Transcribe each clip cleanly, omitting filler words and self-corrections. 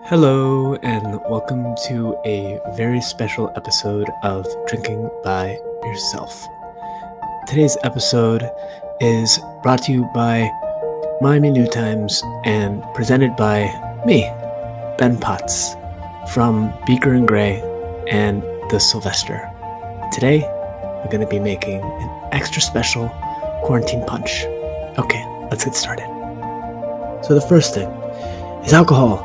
Hello, and welcome to a very special episode of Drinking by Yourself. Today's episode is brought to you by Miami New Times and presented by me, Ben Potts, from Beaker and Gray and the Sylvester. Today, we're going to be making an extra special quarantine punch. Okay, let's get started. So the first thing is alcohol.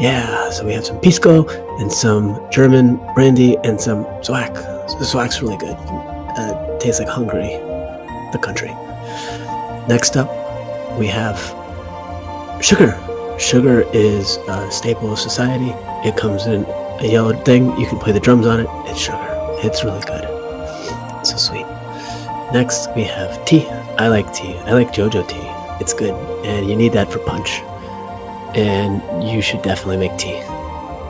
Yeah, so we have some Pisco and some German brandy and some Zwack. So the Zwack's really good. Tastes like Hungary, the country. Next up, we have sugar. Sugar is a staple of society. It comes in a yellow thing. You can play the drums on it. It's sugar. It's really good. It's so sweet. Next, we have tea. I like tea. I like Jojo tea. It's good, and you need that for punch. And you should definitely make tea.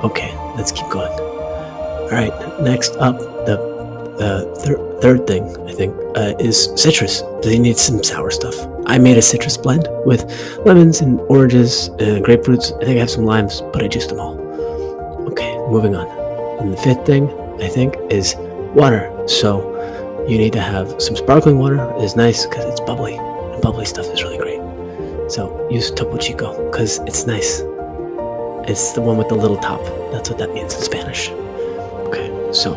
Okay, let's keep going. Alright, next up, the third thing, I think, is citrus. You need some sour stuff. I made a citrus blend with lemons and oranges and grapefruits. I think I have some limes, but I juiced them all. Okay, moving on. And the fifth thing, I think, is water. So you need to have some sparkling water. It's nice because it's bubbly, and bubbly stuff is really great. So use Topo Chico because it's nice. It's the one with the little top. That's what that means in Spanish. Okay, so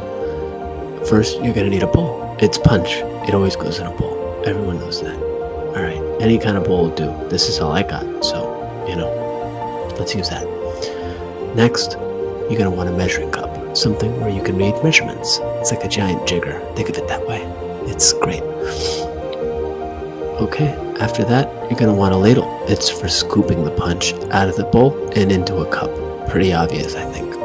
first you're gonna need a bowl. It's punch. It always goes in a bowl. Everyone knows that. Alright, any kind of bowl will do. This is all I got, so, let's use that. Next, you're gonna want a measuring cup. Something where you can read measurements. It's like a giant jigger. Think of it that way. It's great. Okay, after that, you're going to want a ladle. It's for scooping the punch out of the bowl and into a cup. Pretty obvious, I think.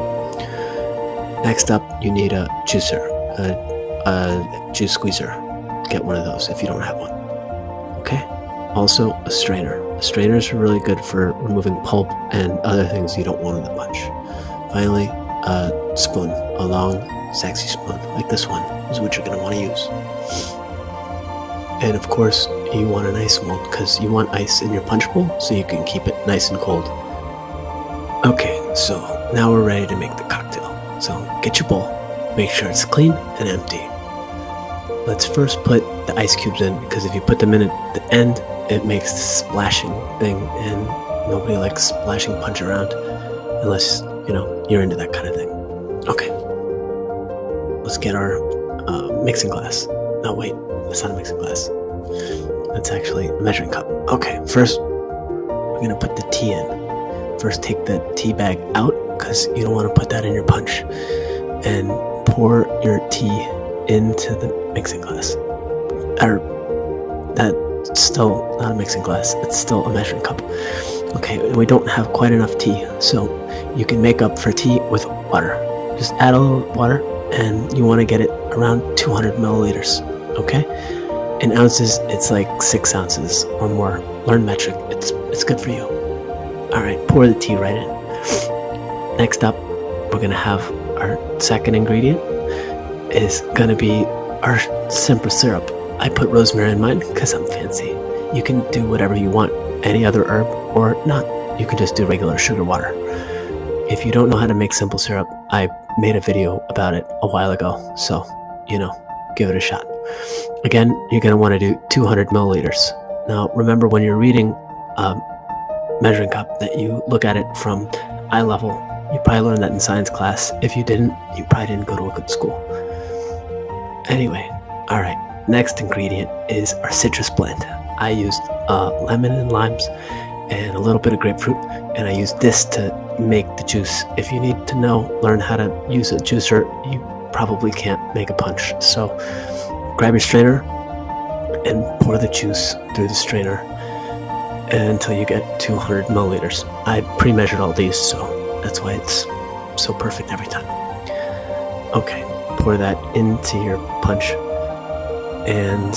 Next up, you need a juicer, a juice squeezer. Get one of those if you don't have one. Okay, also a strainer. Strainers are really good for removing pulp and other things you don't want in the punch. Finally, a spoon, a long, sexy spoon, like this one, is what you're going to want to use. And of course, you want an ice mold because you want ice in your punch bowl so you can keep it nice and cold. Okay, so now we're ready to make the cocktail. So get your bowl, make sure it's clean and empty. Let's first put the ice cubes in because if you put them in at the end, it makes this splashing thing and nobody likes splashing punch around unless, you're into that kind of thing. Okay, let's get our mixing glass. No, wait. It's not a mixing glass. That's actually a measuring cup. Okay, first we're gonna put the tea in. First take the tea bag out because you don't want to put that in your punch. And pour your tea into the mixing glass. That's still not a mixing glass. It's still a measuring cup. Okay, we don't have quite enough tea, so you can make up for tea with water. Just add a little water and you want to get it around 200 milliliters. Okay, in ounces it's like 6 ounces or more. Learn metric. It's good for you. All right, pour the tea right in. Next up, we're gonna have our second ingredient is gonna be our simple syrup. I put rosemary in mine because I'm fancy. You can do whatever you want, any other herb or not. You can just do regular sugar water. If you don't know how to make simple syrup, I made a video about it a while ago, so give it a shot. Again, you're going to want to do 200 milliliters. Now, remember when you're reading a measuring cup that you look at it from eye level. You probably learned that in science class. If you didn't, you probably didn't go to a good school. Anyway, all right. Next ingredient is our citrus blend. I used lemon and limes and a little bit of grapefruit, and I used this to make the juice. If you need to learn how to use a juicer, you probably can't make a punch. So grab your strainer and pour the juice through the strainer until you get 200 milliliters. I pre-measured all these, so that's why it's so perfect every time. Okay, pour that into your punch and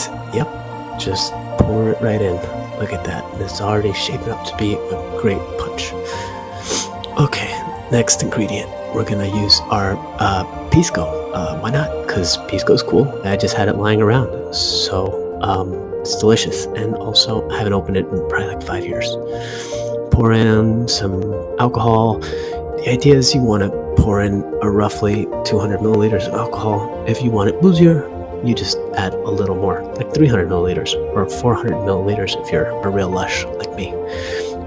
just pour it right in. Look at that. It's already shaping up to be a great punch. Okay, next ingredient. We're gonna use our Pisco. Why not? Because Pisco's cool. I just had it lying around. So it's delicious. And also, I haven't opened it in probably like 5 years. Pour in some alcohol. The idea is you want to pour in a roughly 200 milliliters of alcohol. If you want it boozier, you just add a little more, like 300 milliliters or 400 milliliters if you're a real lush like me.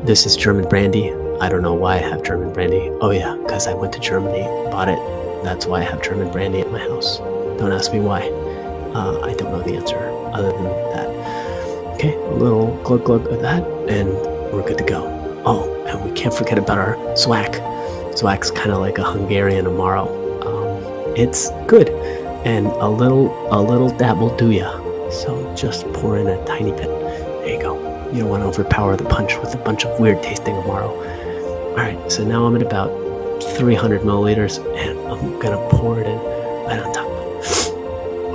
This is German brandy. I don't know why I have German brandy. Oh yeah, because I went to Germany, bought it. That's why I have German brandy at my house. Don't ask me why. I don't know the answer other than that. Okay, a little glug glug of that, and we're good to go. Oh, and we can't forget about our swag. Swag's kind of like a Hungarian Amaro. It's good, and a little dab will do ya. So just pour in a tiny bit. There you go. You don't want to overpower the punch with a bunch of weird tasting Amaro. All right, so now I'm at about 300 milliliters, and I'm gonna pour it in right on top.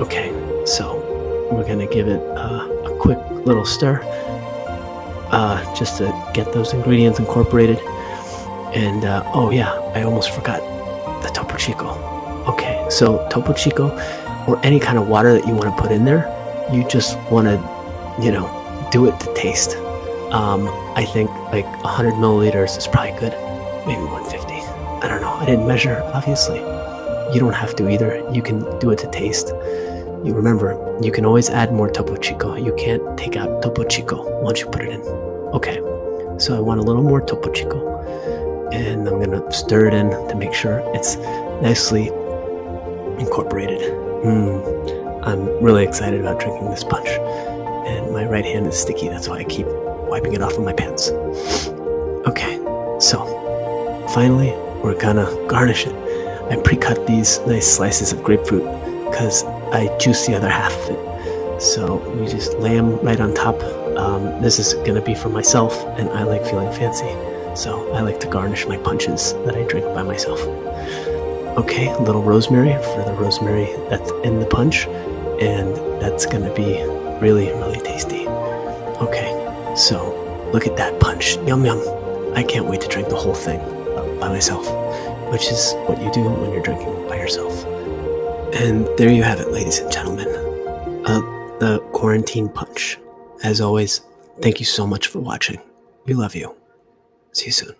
Okay, so we're gonna give it a quick little stir, just to get those ingredients incorporated. And oh yeah, I almost forgot the Topo Chico. Okay, so Topo Chico, or any kind of water that you want to put in there, you just want to, do it to taste. I think like 100 milliliters is probably good, maybe 150. I don't know. I didn't measure, obviously. You don't have to either. You can do it to taste. You remember, you can always add more Topo Chico. You can't take out Topo Chico once you put it in. Okay, so I want a little more Topo Chico. And I'm gonna stir it in to make sure it's nicely incorporated. I'm really excited about drinking this punch. And my right hand is sticky, that's why I keep wiping it off of my pants. Okay, so finally, we're gonna garnish it. I pre-cut these nice slices of grapefruit because I juiced the other half of it. So we just lay them right on top. This is gonna be for myself, and I like feeling fancy. So I like to garnish my punches that I drink by myself. Okay, a little rosemary for the rosemary that's in the punch, and that's gonna be really, really tasty. Okay, so look at that punch. Yum yum. I can't wait to drink the whole thing by myself, which is what you do when you're drinking by yourself. And there you have it, ladies and gentlemen. The quarantine punch. As always, thank you so much for watching. We love you. See you soon.